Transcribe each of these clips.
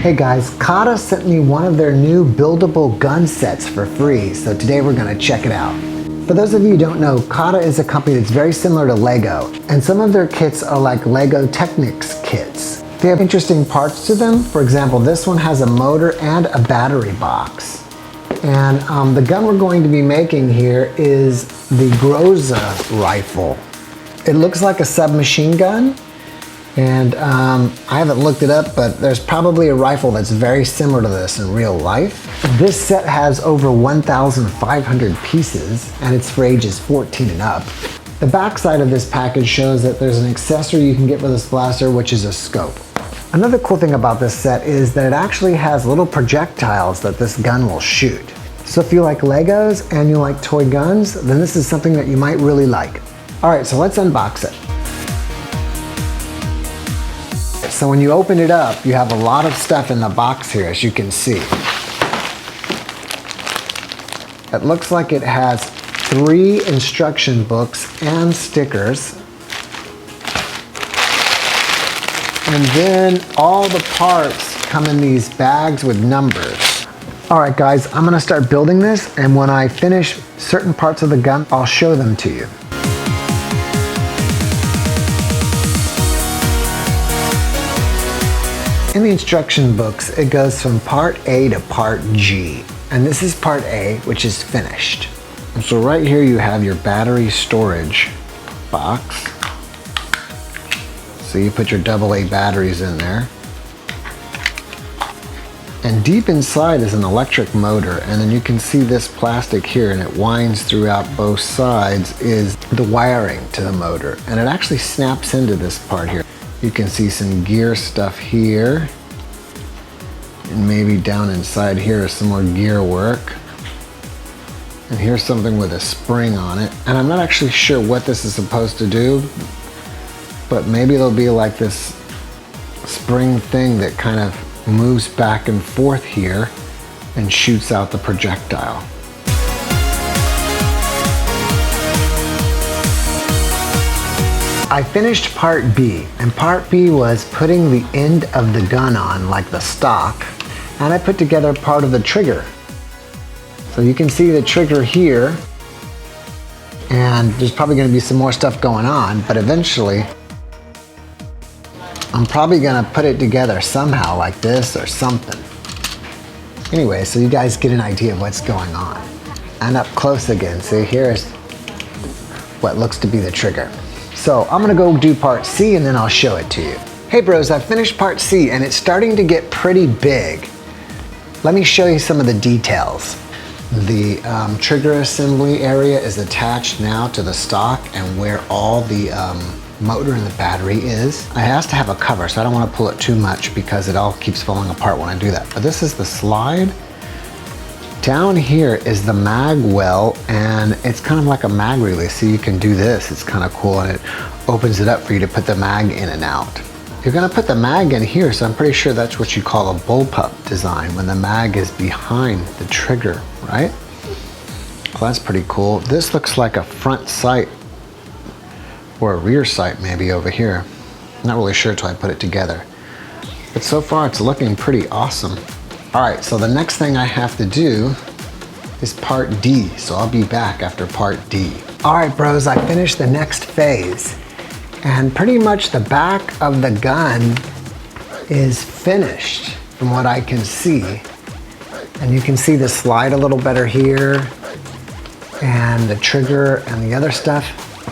Hey guys, Cada sent me one of their new buildable gun sets for free, so today we're gonna check it out. For those of you who don't know, Cada is a company that's very similar to Lego, and some of their kits are like Lego Technics kits. They have interesting parts to them. For example, this one has a motor and a battery box. And the gun we're going to be making here is the Groza Rifle. It looks like a submachine gun, and I haven't looked it up, but there's probably a rifle that's very similar to this in real life. This set has over 1,500 pieces, and it's for ages 14 and up. The back side of this package shows that there's an accessory you can get for this blaster, which is a scope. Another cool thing about this set is that it actually has little projectiles that this gun will shoot. So if you like Legos and you like toy guns, then this is something that you might really like. All right, so let's unbox it. So when you open it up, you have a lot of stuff in the box here, as you can see. It looks like it has 3 instruction books and stickers. And then all the parts come in these bags with numbers. All right guys, I'm gonna start building this, and when I finish certain parts of the gun, I'll show them to you. In the instruction books, it goes from part A to part G. And this is part A, which is finished. And so right here you have your battery storage box. So you put your AA batteries in there. And deep inside is an electric motor, and then you can see this plastic here, and it winds throughout both sides, is the wiring to the motor. And it actually snaps into this part here. You can see some gear stuff here, and maybe down inside here is some more gear work. And here's something with a spring on it. And I'm not actually sure what this is supposed to do, but maybe it'll be like this spring thing that kind of moves back and forth here and shoots out the projectile. I finished part B, and part B was putting the end of the gun on, like the stock, and I put together part of the trigger. So you can see the trigger here, and there's probably gonna be some more stuff going on, but eventually I'm probably gonna put it together somehow like this or something. Anyway, so you guys get an idea of what's going on. And up close again, see here's what looks to be the trigger. So I'm gonna go do part C and then I'll show it to you. Hey bros, I finished part C and it's starting to get pretty big. Let me show you some of the details. The trigger assembly area is attached now to the stock, and where all the motor and the battery is. It has to have a cover, so I don't want to pull it too much because it all keeps falling apart when I do that. But this is the slide. Down here is the mag well, and it's kind of like a mag release, so you can do this. It's kind of cool, and it opens it up for you to put the mag in and out. You're gonna put the mag in here, so I'm pretty sure that's what you call a bullpup design, when the mag is behind the trigger, right? Well, that's pretty cool. This looks like a front sight or a rear sight maybe over here. I'm not really sure until I put it together. But so far it's looking pretty awesome. All right, so the next thing I have to do is part D, so I'll be back after part D. All right, bros, I finished the next phase, and pretty much the back of the gun is finished from what I can see. And you can see the slide a little better here, and the trigger and the other stuff.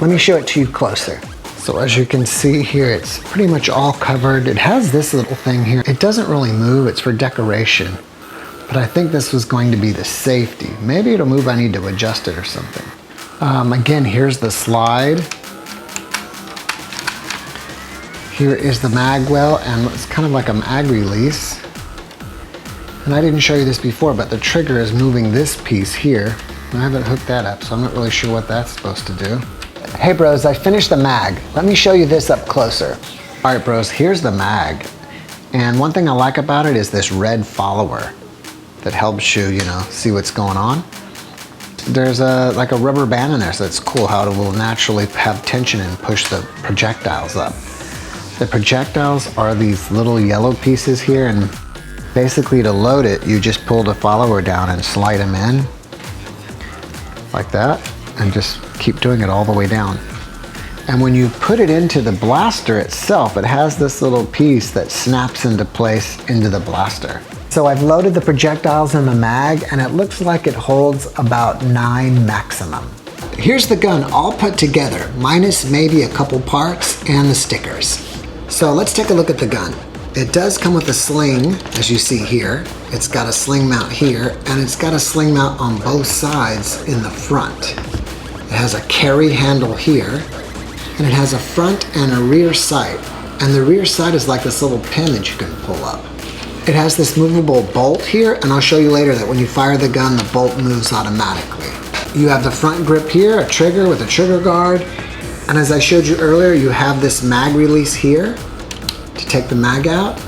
Let me show it to you closer. So as you can see here, it's pretty much all covered. It has this little thing here. It doesn't really move, it's for decoration. But I think this was going to be the safety. Maybe it'll move, I need to adjust it or something. Again, here's the slide. Here is the mag well, and it's kind of like a mag release. And I didn't show you this before, but the trigger is moving this piece here. And I haven't hooked that up, so I'm not really sure what that's supposed to do. Hey bros, I finished the mag. Let me show you this up closer. All right bros, here's the mag. And one thing I like about it is this red follower that helps you, see what's going on. There's like a rubber band in there, so it's cool how it will naturally have tension and push the projectiles up. The projectiles are these little yellow pieces here, and Basically, to load it, you just pull the follower down and slide them in like that, and just keep doing it all the way down. And when you put it into the blaster itself, it has this little piece that snaps into place into the blaster. So I've loaded the projectiles in the mag, and it looks like it holds about 9 maximum. Here's the gun all put together, minus maybe a couple parts and the stickers. So let's take a look at the gun. It does come with a sling, as you see here. It's got a sling mount here, and it's got a sling mount on both sides in the front. It has a carry handle here, and it has a front and a rear sight. And the rear sight is like this little pin that you can pull up. It has this movable bolt here, and I'll show you later that when you fire the gun, the bolt moves automatically. You have the front grip here, a trigger with a trigger guard, and as I showed you earlier, you have this mag release here to take the mag out.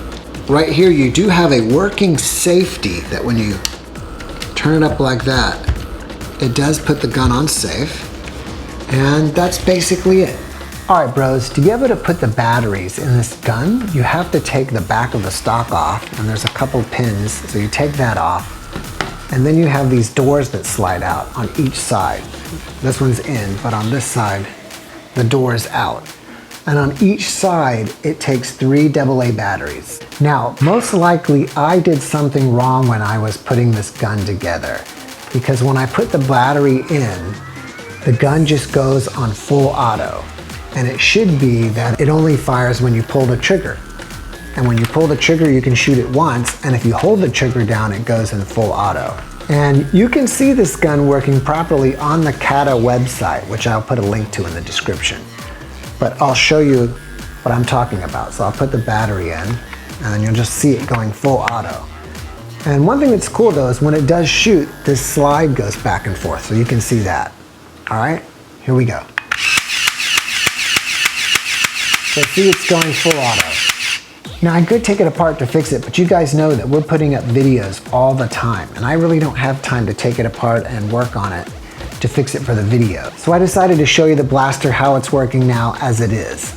Right here, you do have a working safety that when you turn it up like that, it does put the gun on safe, and that's basically it. All right, bros, to be able to put the batteries in this gun, you have to take the back of the stock off, and there's a couple pins, so you take that off, and then you have these doors that slide out on each side. This one's in, but on this side, the door is out. And on each side, it takes 3 AA batteries. Now, most likely I did something wrong when I was putting this gun together, because when I put the battery in, the gun just goes on full auto. And it should be that it only fires when you pull the trigger. And when you pull the trigger, you can shoot it once, and if you hold the trigger down, it goes in full auto. And you can see this gun working properly on the Cada website, which I'll put a link to in the description. But I'll show you what I'm talking about. So I'll put the battery in, and then you'll just see it going full auto. And one thing that's cool though is when it does shoot, this slide goes back and forth, so you can see that. All right, here we go. So see, it's going full auto. Now I could take it apart to fix it, but you guys know that we're putting up videos all the time, and I really don't have time to take it apart and work on it to fix it for the video. So I decided to show you the blaster, how it's working now as it is.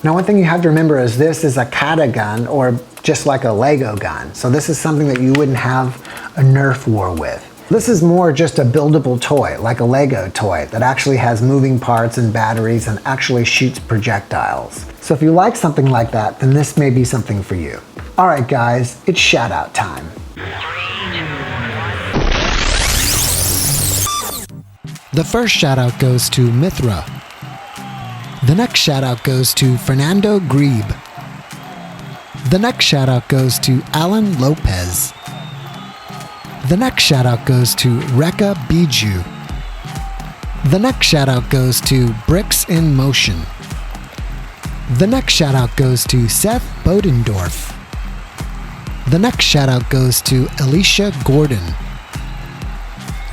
Now one thing you have to remember is this is a Cada gun, or just like a Lego gun. So this is something that you wouldn't have a Nerf war with. This is more just a buildable toy, like a Lego toy, that actually has moving parts and batteries and actually shoots projectiles. So if you like something like that, then this may be something for you. All right guys, it's shout out time. The first shout out goes to Mithra. The next shout out goes to Fernando Grebe. The next shout out goes to Alan Lopez. The next shout out goes to Rekha Biju. The next shout out goes to Bricks in Motion. The next shout out goes to Seth Bodendorf. The next shout out goes to Alicia Gordon.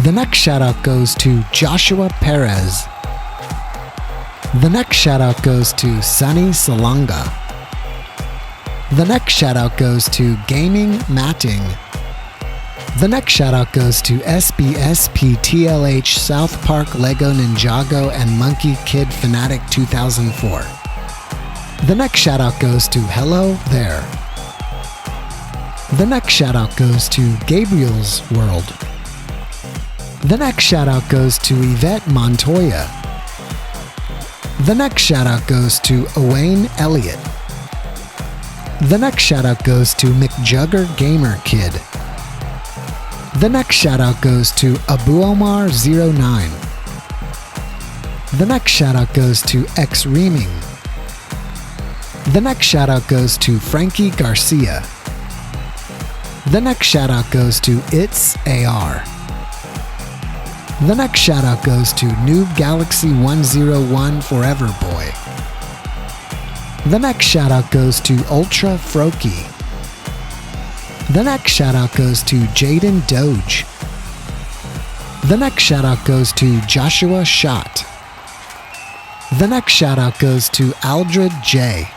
The next shout out goes to Joshua Perez. The next shout out goes to Sunny Salanga. The next shout out goes to Gaming Matting. The next shout out goes to SBSPTLH South Park Lego Ninjago and Monkey Kid Fanatic 2004. The next shout out goes to Hello There. The next shout out goes to Gabriel's World. The next shout out goes to Yvette Montoya. The next shout out goes to Owain Elliott. The next shout out goes to McJugger Gamer Kid. The next shout out goes to AbuOmar09. The next shout out goes to X Reaming. The next shout out goes to Frankie Garcia. The next shout out goes to It's AR. The next shout out goes to Noob Galaxy 101 Forever Boy. The next shout out goes to Ultra Froky. The next shout out goes to Jaden Doge. The next shout out goes to Joshua Schott. The next shout out goes to Aldred J.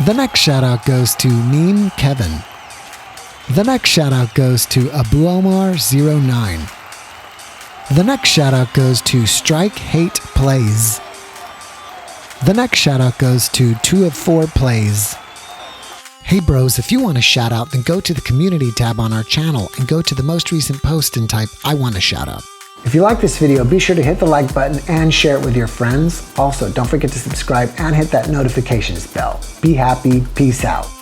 The next shout out goes to Neem Kevin. The next shout out goes to Abu Omar 09. The next shout out goes to Strike Hate Plays. The next shout out goes to 2 of 4 Plays. Hey bros, if you want a shout out, then go to the community tab on our channel and go to the most recent post and type I want a shout out. If you like this video, be sure to hit the like button and share it with your friends. Also, don't forget to subscribe and hit that notifications bell. Be happy, peace out.